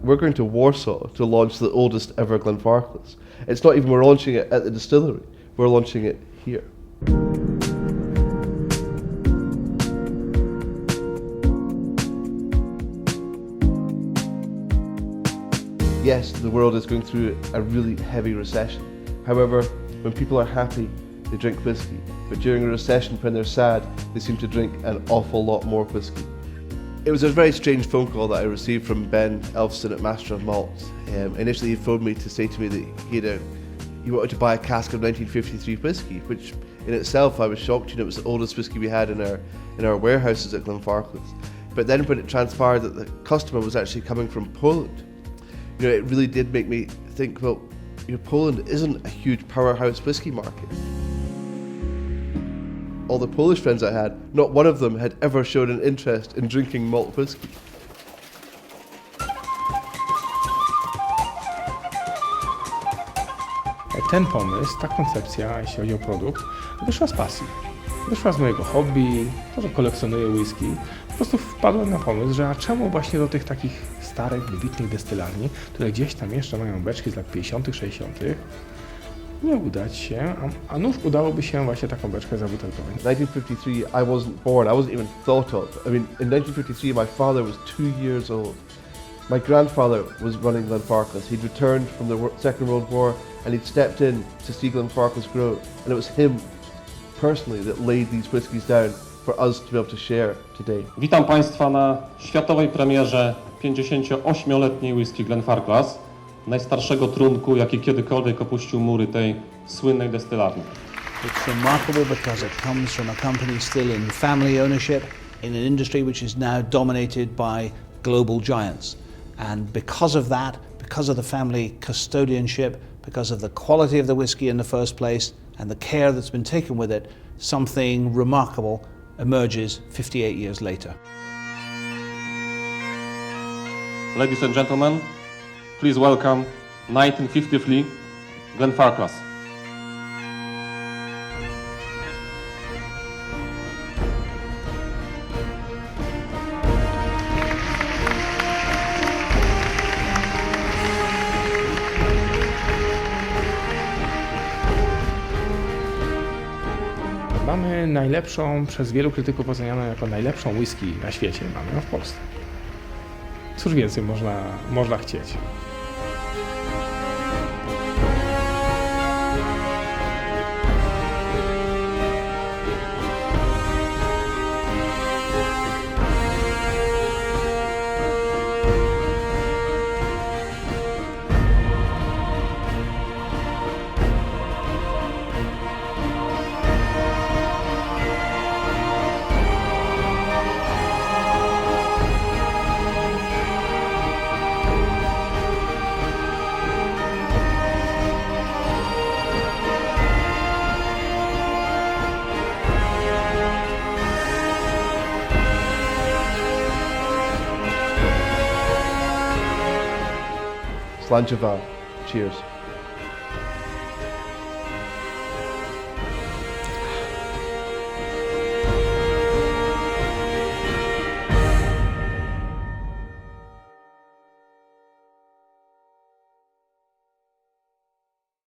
we're going to Warsaw to launch the oldest ever Glenfarclas. It's not even we're launching it at the distillery, we're launching it here. Yes, the world is going through a really heavy recession. However, when people are happy, they drink whiskey. But during a recession, when they're sad, they seem to drink an awful lot more whiskey. It was a very strange phone call that I received from Ben Elfston at Master of Malts. Initially, he phoned me to say to me that he wanted to buy a cask of 1953 whiskey, which in itself I was shocked. It was the oldest whiskey we had in our warehouses at Glenfarclas. But then when it transpired that the customer was actually coming from Poland, it really did make me think, well, Poland isn't a huge powerhouse whiskey market. All the Polish friends I had, not one of them had ever shown an interest in drinking malt whiskey. Ten pomysł, ta koncepcja, jeśli chodzi o produkt, wyszła z pasji. Wyszła z mojego hobby, to, że kolekcjonuję whisky. Po prostu wpadłem na pomysł, że a czemu właśnie do tych takich starych, wybitnych destylarni, które gdzieś tam jeszcze mają beczki z lat 50., 60., nie udać się, a nuż udałoby się właśnie taką beczkę zabutelkować. 1953, I wasn't born, I wasn't even thought of. I mean, in 1953 my father was 2 years old. My grandfather was running Glenfarclas. He'd returned from the Second World War and he'd stepped in to see Glenfarclas grow, and it was him personally that laid these whiskies down for us to be able to share today. Witam Państwa na światowej premierze 58-letniej whisky Glenfarclas, najstarszego trunku, jaki kiedykolwiek opuścił mury tej słynnej destylarni. It's remarkable because it comes from a company still in family ownership in an industry which is now dominated by global giants. And because of that, because of the family custodianship, because of the quality of the whiskey in the first place and the care that's been taken with it, something remarkable emerges 58 years later. Ladies and gentlemen, please welcome 1953 Glenfarclas. Mamy najlepszą, przez wielu krytyków ocenianą jako najlepszą whisky na świecie, mamy ją w Polsce. Cóż więcej można chcieć. Slanjava. Cheers.